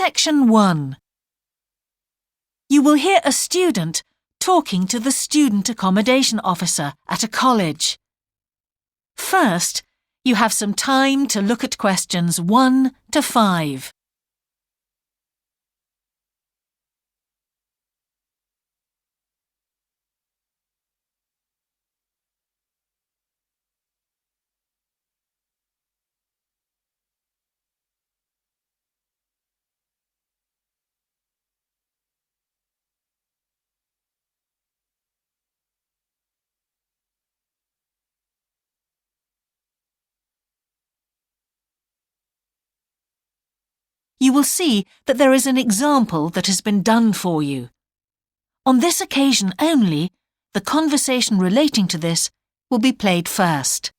Section 1. You will hear a student talking to the student accommodation officer at a college. First, you have some time to look at questions 1 to 5. You will see that there is an example that has been done for you. On this occasion only, the conversation relating to this will be played first.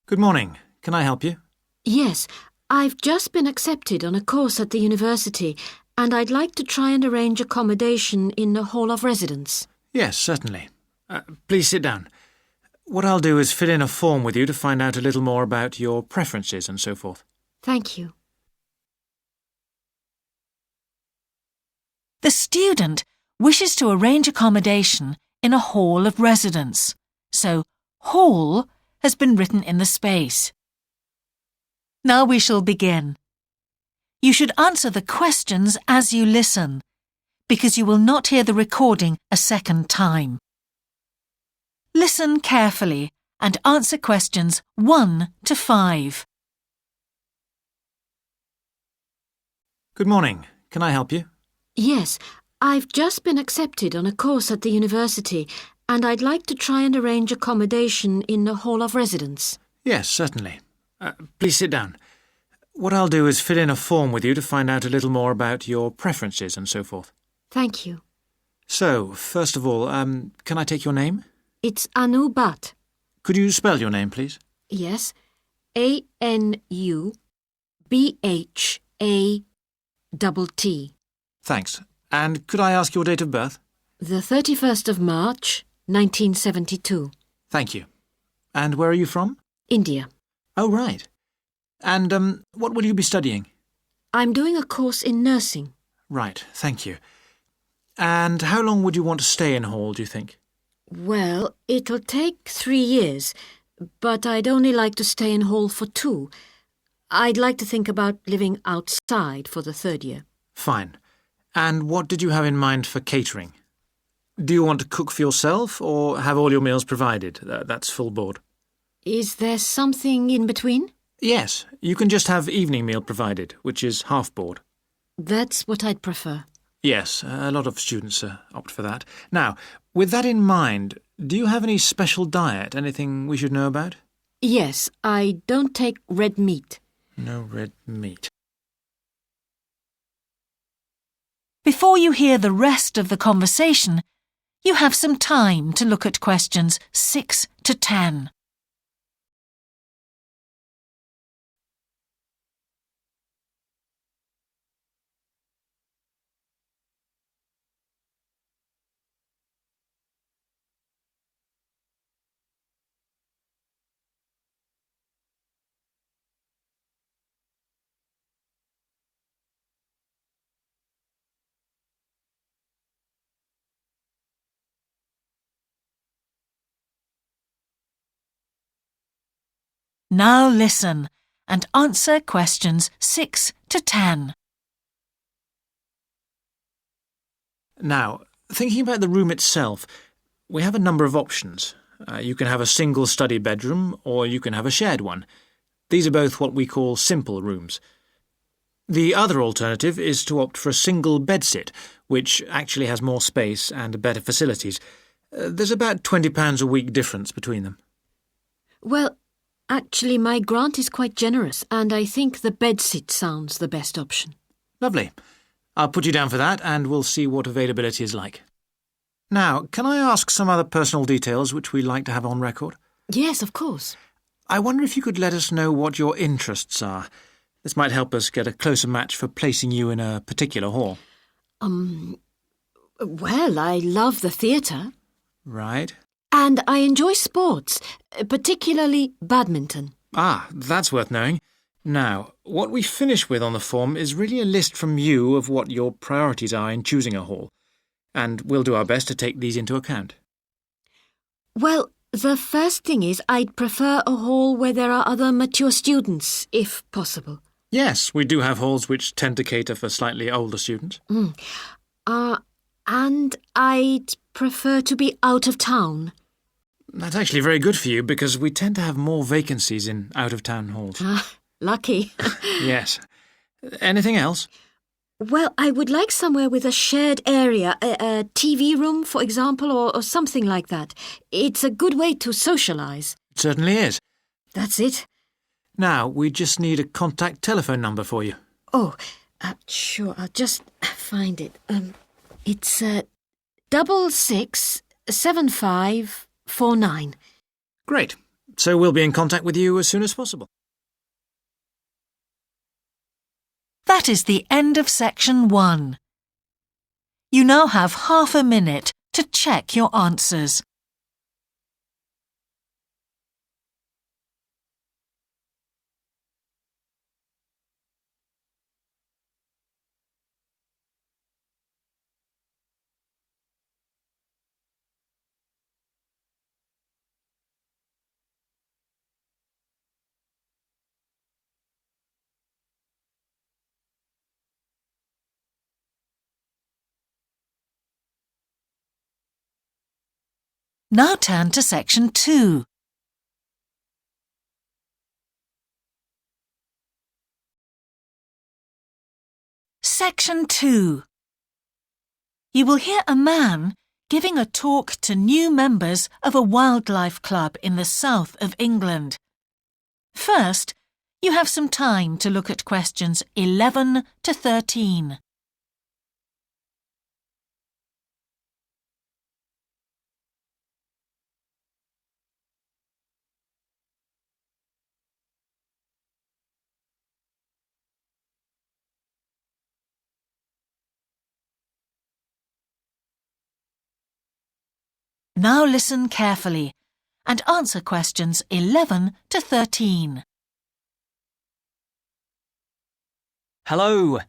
Good morning. Can I help you? Yes, I've just been accepted on a course at the university and I'd like to try and arrange accommodation in the hall of residence. Yes, certainly. Please sit down. What I'll do is fill in a form with you to find out a little more about your preferences and so forth. Thank you. The student wishes to arrange accommodation in a hall of residence, so hall has been written in the space. Now we shall begin. You should answer the questions as you listen, because you will not hear the recording a second time. Listen carefully and answer questions 1 to 5. Good morning. Can I help you? Yes, I've just been accepted on a course at the university and I'd like to try and arrange accommodation in the hall of residence. Yes, certainly. Please sit down. What I'll do is fill in a form with you to find out a little more about your preferences and so forth. Thank you. So, first of all, can I take your name? It's Anu Bhatt. Could you spell your name, please? Yes, ANUBHATT. Thanks. And could I ask your date of birth? The 31st of March, 1972. Thank you. And where are you from? India. Oh, right. And what will you be studying? I'm doing a course in nursing. Right, thank you. And how long would you want to stay in hall, do you think? Well, it'll take 3 years, but I'd only like to stay in hall for 2. I'd like to think about living outside for the 3rd year. Fine. And what did you have in mind for catering? Do you want to cook for yourself or have all your meals provided? That's full board. Is there something in between? Yes, you can just have evening meal provided, which is half board. That's what I'd prefer. Yes, a lot of students opt for that. Now, with that in mind, do you have any special diet, anything we should know about? Yes, I don't take red meat. No red meat. Before you hear the rest of the conversation, you have some time to look at questions 6 to 10. Now listen and answer questions 6 to 10. Now, thinking about the room itself, we have a number of options. You can have a single study bedroom or you can have a shared one. These are both what we call simple rooms. The other alternative is to opt for a single bedsit, which actually has more space and better facilities. There's about £20 a week difference between them. Well, actually my grant is quite generous and I think the bedsit sounds the best option. Lovely. I'll put you down for that and we'll see what availability is like. Now, can I ask some other personal details which we like to have on record? Yes, of course. I wonder if you could let us know what your interests are. This might help us get a closer match for placing you in a particular hall. Well, I love the theatre. Right. And I enjoy sports, particularly badminton. Ah, that's worth knowing. Now, what we finish with on the form is really a list from you of what your priorities are in choosing a hall, and we'll do our best to take these into account. Well, the first thing is I'd prefer a hall where there are other mature students, if possible. Yes, we do have halls which tend to cater for slightly older students. And I'd prefer to be out of town. That's actually very good for you because we tend to have more vacancies in out-of-town halls. Lucky. Yes. Anything else? Well, I would like somewhere with a shared area, a TV room, for example, or something like that. It's a good way to socialise. It certainly is. That's it. Now, we just need a contact telephone number for you. Oh, sure, I'll just find it. It's 667549. Great. So we'll be in contact with you as soon as possible. That is the end of section 1. You now have half a minute to check your answers. Now turn to section 2. Section 2. You will hear a man giving a talk to new members of a wildlife club in the south of England. First, you have some time to look at questions 11 to 13. Now listen carefully and answer questions 11 to 13. Hello,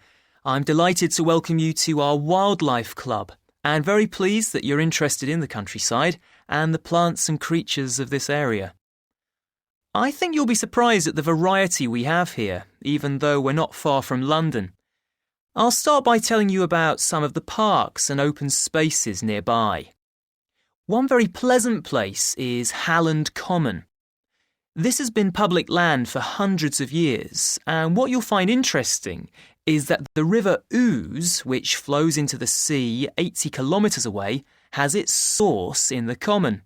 I'm delighted to welcome you to our Wildlife Club and very pleased that you're interested in the countryside and the plants and creatures of this area. I think you'll be surprised at the variety we have here, even though we're not far from London. I'll start by telling you about some of the parks and open spaces nearby. One very pleasant place is Halland Common. This has been public land for hundreds of years, and what you'll find interesting is that the River Ouse, which flows into the sea 80 kilometres away, has its source in the common.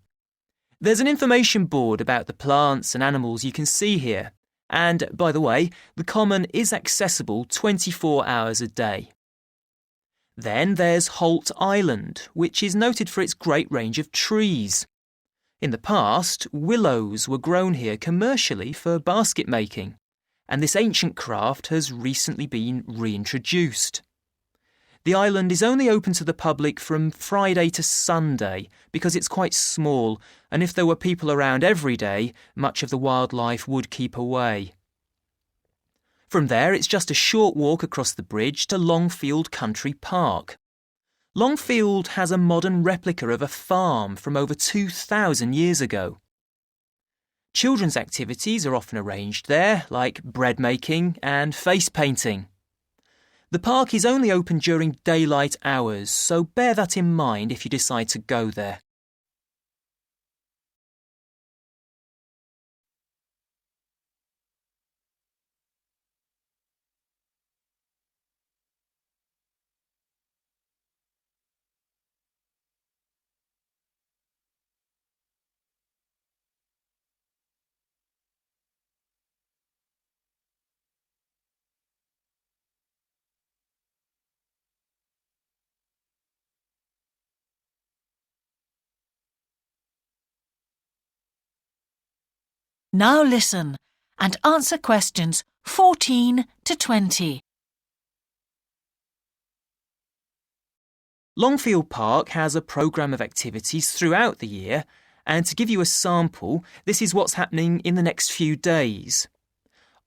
There's an information board about the plants and animals you can see here, and, by the way, the common is accessible 24 hours a day. Then there's Holt Island, which is noted for its great range of trees. In the past, willows were grown here commercially for basket making, and this ancient craft has recently been reintroduced. The island is only open to the public from Friday to Sunday because it's quite small, and if there were people around every day, much of the wildlife would keep away. From there, it's just a short walk across the bridge to Longfield Country Park. Longfield has a modern replica of a farm from over 2,000 years ago. Children's activities are often arranged there, like bread making and face painting. The park is only open during daylight hours, so bear that in mind if you decide to go there. Now listen and answer questions 14 to 20. Longfield Park has a programme of activities throughout the year, and to give you a sample, this is what's happening in the next few days.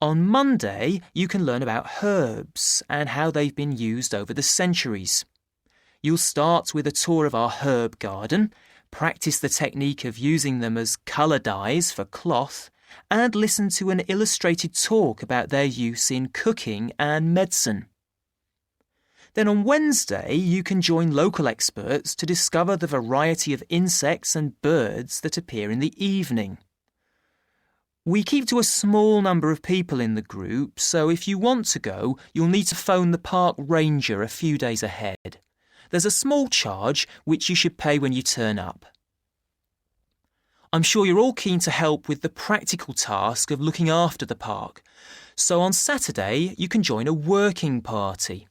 On Monday, you can learn about herbs and how they've been used over the centuries. You'll start with a tour of our herb garden, practice the technique of using them as colour dyes for cloth, and listen to an illustrated talk about their use in cooking and medicine. Then on Wednesday, you can join local experts to discover the variety of insects and birds that appear in the evening. We keep to a small number of people in the group, so if you want to go, you'll need to phone the park ranger a few days ahead. There's a small charge which you should pay when you turn up. I'm sure you're all keen to help with the practical task of looking after the park, so on Saturday you can join a working party.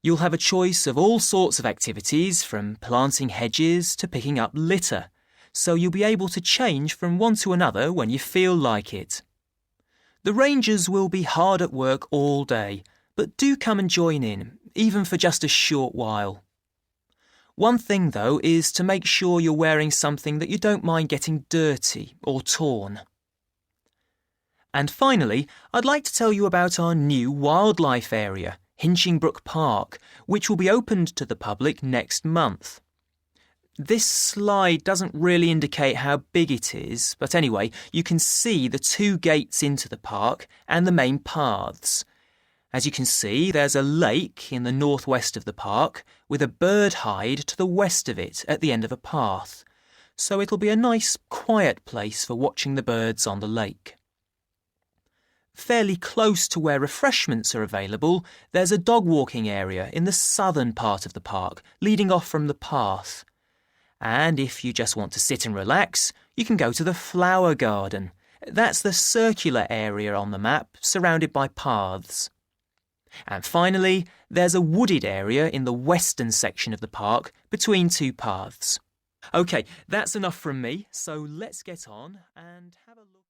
You'll have a choice of all sorts of activities, from planting hedges to picking up litter, so you'll be able to change from one to another when you feel like it. The rangers will be hard at work all day, but do come and join in, even for just a short while. One thing, though, is to make sure you're wearing something that you don't mind getting dirty or torn. And finally, I'd like to tell you about our new wildlife area, Hinchingbrook Park, which will be opened to the public next month. This slide doesn't really indicate how big it is, but anyway, you can see the 2 gates into the park and the main paths. As you can see, there's a lake in the northwest of the park with a bird hide to the west of it at the end of a path, so it'll be a nice, quiet place for watching the birds on the lake. Fairly close to where refreshments are available, there's a dog walking area in the southern part of the park, leading off from the path. And if you just want to sit and relax, you can go to the flower garden. That's the circular area on the map, surrounded by paths. And finally, there's a wooded area in the western section of the park, between 2 paths. OK, that's enough from me, so let's get on and have a look.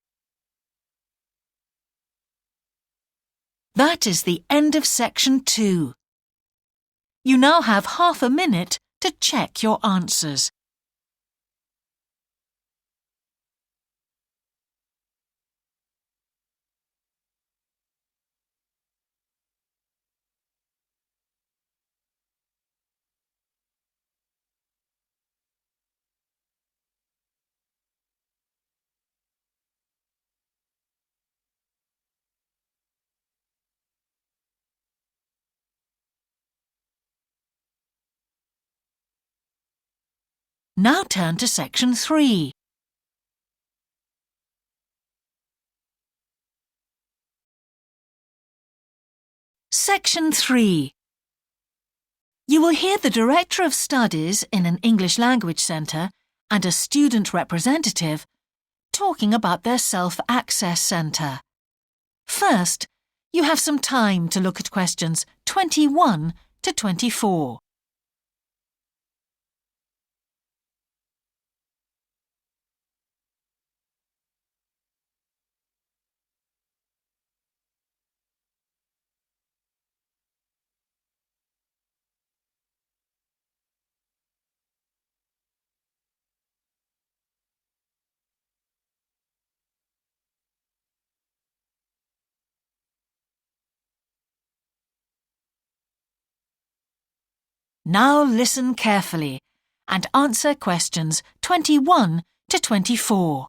That is the end of section 2. You now have half a minute to check your answers. Now turn to section 3. Section 3. You will hear the Director of Studies in an English Language Centre and a student representative talking about their self-access centre. First, you have some time to look at questions 21 to 24. Now listen carefully and answer questions 21 to 24.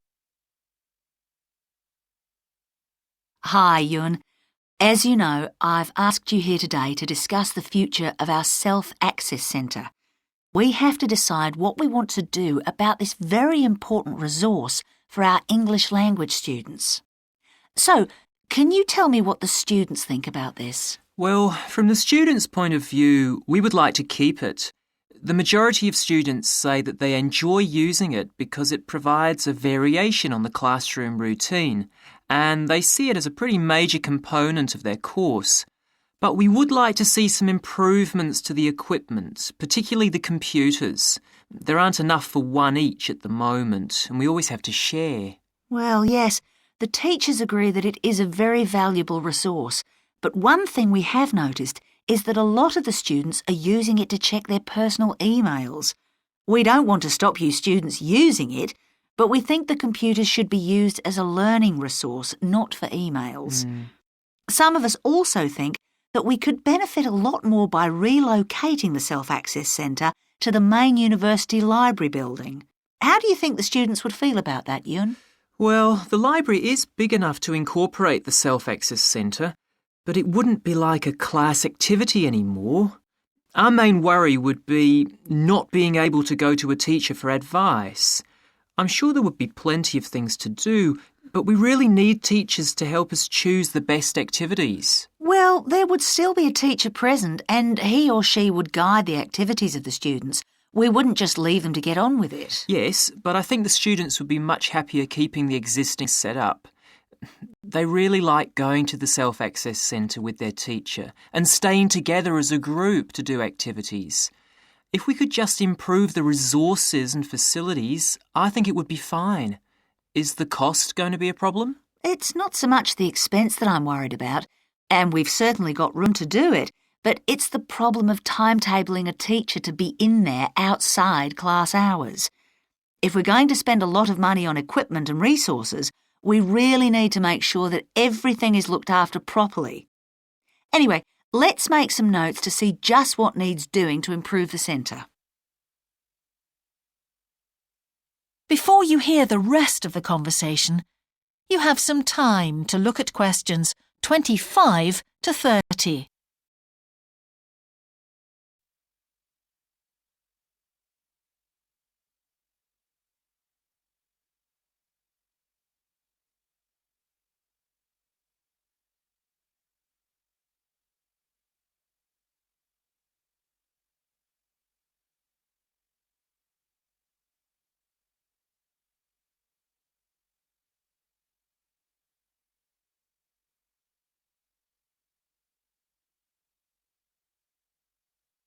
Hi, Yun. As you know, I've asked you here today to discuss the future of our self-access centre. We have to decide what we want to do about this very important resource for our English language students. So, can you tell me what the students think about this? Well, from the students' point of view, we would like to keep it. The majority of students say that they enjoy using it because it provides a variation on the classroom routine, and they see it as a pretty major component of their course. But we would like to see some improvements to the equipment, particularly the computers. There aren't enough for one each at the moment, and we always have to share. Well, yes, the teachers agree that it is a very valuable resource. But one thing we have noticed is that a lot of the students are using it to check their personal emails. We don't want to stop you students using it, but we think the computers should be used as a learning resource, not for emails. Some of us also think that we could benefit a lot more by relocating the Self-Access Centre to the main university library building. How do you think the students would feel about that, Yun? Well, the library is big enough to incorporate the Self-Access Centre, but it wouldn't be like a class activity anymore. Our main worry would be not being able to go to a teacher for advice. I'm sure there would be plenty of things to do, but we really need teachers to help us choose the best activities. Well, there would still be a teacher present and he or she would guide the activities of the students. We wouldn't just leave them to get on with it. Yes, but I think the students would be much happier keeping the existing setup. They really like going to the Self-Access Centre with their teacher and staying together as a group to do activities. If we could just improve the resources and facilities, I think it would be fine. Is the cost going to be a problem? It's not so much the expense that I'm worried about, and we've certainly got room to do it, but it's the problem of timetabling a teacher to be in there outside class hours. If we're going to spend a lot of money on equipment and resources, we really need to make sure that everything is looked after properly. Anyway, let's make some notes to see just what needs doing to improve the centre. Before you hear the rest of the conversation, you have some time to look at questions 25 to 30.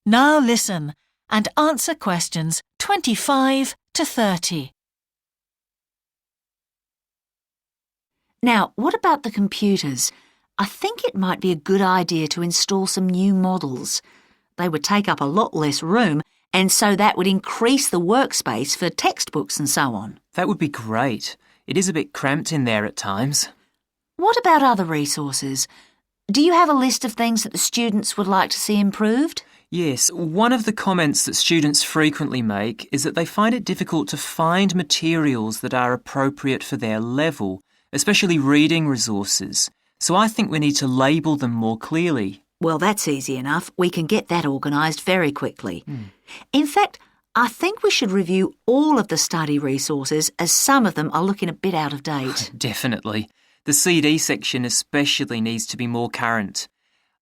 Now listen and answer questions 25 to 30. Now, what about the computers? I think it might be a good idea to install some new models. They would take up a lot less room, and so that would increase the workspace for textbooks and so on. That would be great. It is a bit cramped in there at times. What about other resources? Do you have a list of things that the students would like to see improved? Yes, one of the comments that students frequently make is that they find it difficult to find materials that are appropriate for their level, especially reading resources. So I think we need to label them more clearly. Well, that's easy enough. We can get that organised very quickly. In fact, I think we should review all of the study resources as some of them are looking a bit out of date. Definitely. The CD section especially needs to be more current.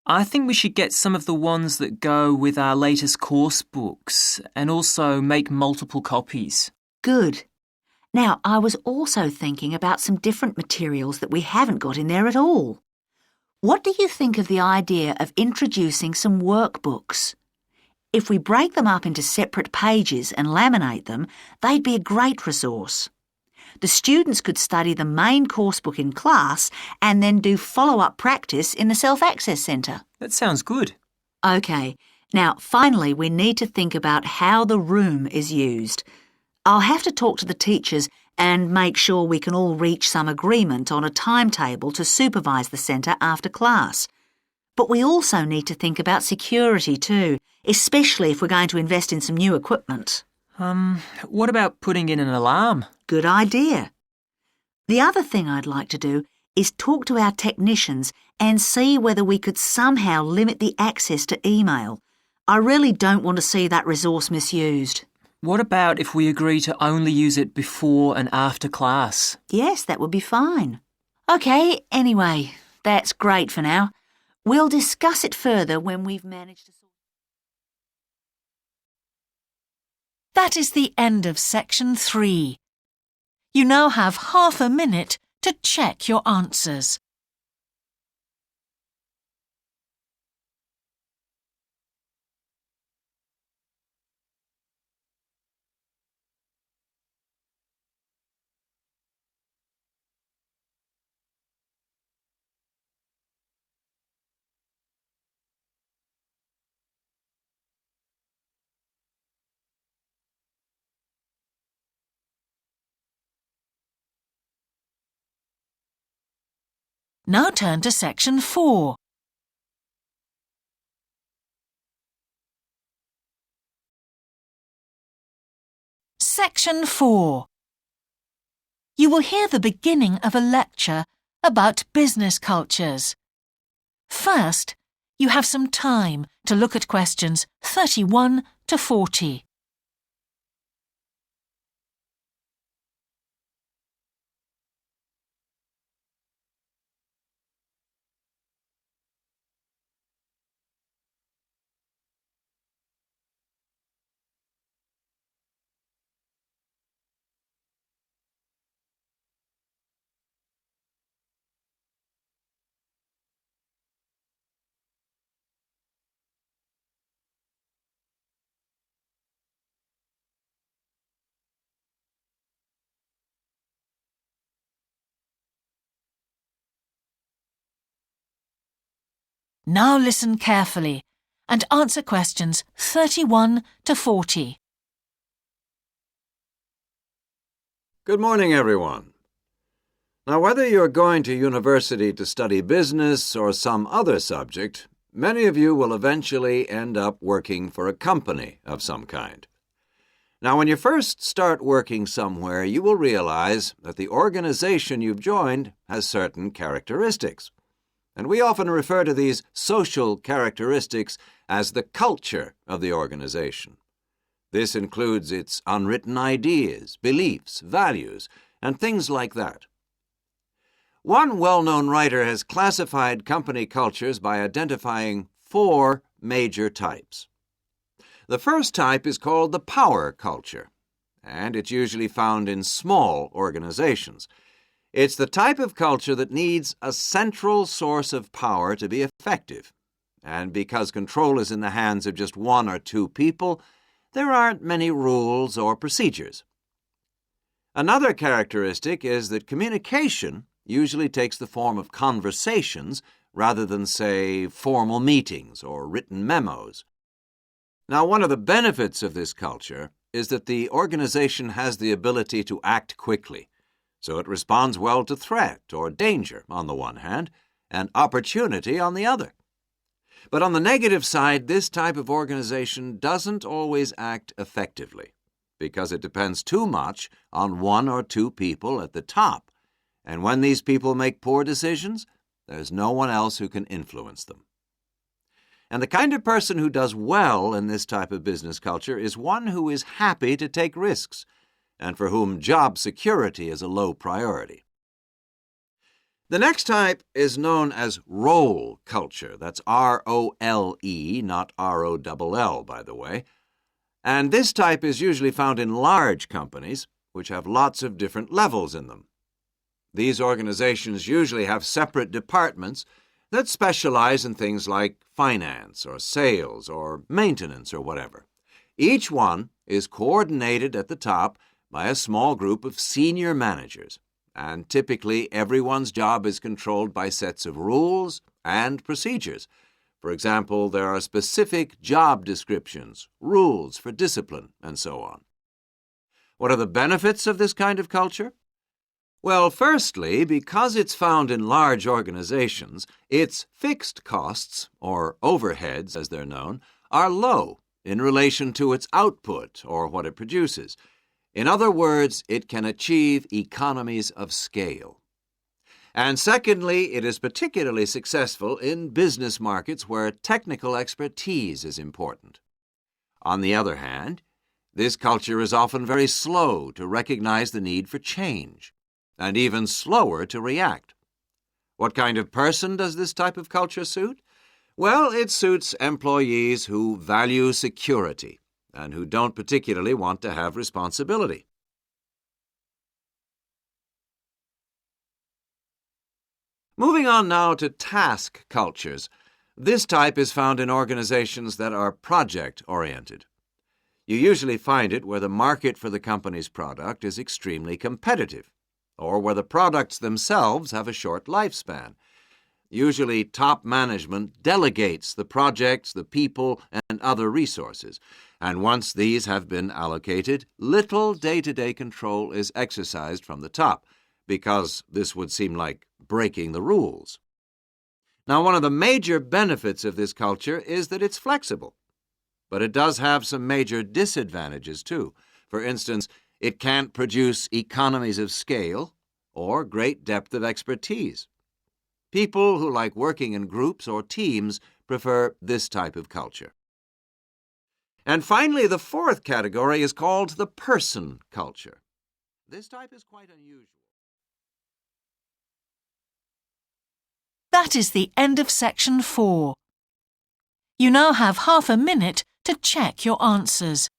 I think we should get some of the ones that go with our latest course books and also make multiple copies. Good. Now, I was also thinking about some different materials that we haven't got in there at all. What do you think of the idea of introducing some workbooks? If we break them up into separate pages and laminate them, they'd be a great resource. The students could study the main course book in class and then do follow-up practice in the Self-Access Centre. That sounds good. OK, now finally we need to think about how the room is used. I'll have to talk to the teachers and make sure we can all reach some agreement on a timetable to supervise the centre after class. But we also need to think about security too, especially if we're going to invest in some new equipment. What about putting in an alarm? Good idea. The other thing I'd like to do is talk to our technicians and see whether we could somehow limit the access to email. I really don't want to see that resource misused. What about if we agree to only use it before and after class? Yes, that would be fine. OK, anyway, that's great for now. We'll discuss it further when we've managed to sort. That is the end of section 3. You now have half a minute to check your answers. Now turn to Section 4. Section 4. You will hear the beginning of a lecture about business cultures. First, you have some time to look at questions 31 to 40. Now listen carefully and answer questions 31 to 40. Good morning, everyone. Now, whether you're going to university to study business or some other subject, many of you will eventually end up working for a company of some kind. Now, when you first start working somewhere, you will realize that the organization you've joined has certain characteristics. And we often refer to these social characteristics as the culture of the organization. This includes its unwritten ideas, beliefs, values, and things like that. One well-known writer has classified company cultures by identifying 4 major types. The first type is called the power culture, and it's usually found in small organizations. It's the type of culture that needs a central source of power to be effective. And because control is in the hands of just 1 or 2 people, there aren't many rules or procedures. Another characteristic is that communication usually takes the form of conversations rather than, say, formal meetings or written memos. Now, one of the benefits of this culture is that the organization has the ability to act quickly. So it responds well to threat or danger on the one hand, and opportunity on the other. But on the negative side, this type of organization doesn't always act effectively because it depends too much on 1 or 2 people at the top. And when these people make poor decisions, there's no one else who can influence them. And the kind of person who does well in this type of business culture is one who is happy to take risks, and for whom job security is a low priority. The next type is known as role culture. That's R-O-L-E, not R-O-L-L, by the way. And this type is usually found in large companies, which have lots of different levels in them. These organizations usually have separate departments that specialize in things like finance or sales or maintenance or whatever. Each one is coordinated at the top by a small group of senior managers, and typically everyone's job is controlled by sets of rules and procedures. For example, there are specific job descriptions, rules for discipline, and so on. What are the benefits of this kind of culture? Well, firstly, because it's found in large organizations, its fixed costs, or overheads as they're known, are low in relation to its output or what it produces. In other words, it can achieve economies of scale. And secondly, it is particularly successful in business markets where technical expertise is important. On the other hand, this culture is often very slow to recognize the need for change, and even slower to react. What kind of person does this type of culture suit? Well, it suits employees who value security and who don't particularly want to have responsibility. Moving on now to task cultures. This type is found in organizations that are project-oriented. You usually find it where the market for the company's product is extremely competitive, or where the products themselves have a short lifespan. Usually, top management delegates the projects, the people, and other resources. And once these have been allocated, little day-to-day control is exercised from the top, because this would seem like breaking the rules. Now, one of the major benefits of this culture is that it's flexible, but it does have some major disadvantages too. For instance, it can't produce economies of scale or great depth of expertise. People who like working in groups or teams prefer this type of culture. And finally, the fourth category is called the person culture. This type is quite unusual. That is the end of section 4. You now have half a minute to check your answers.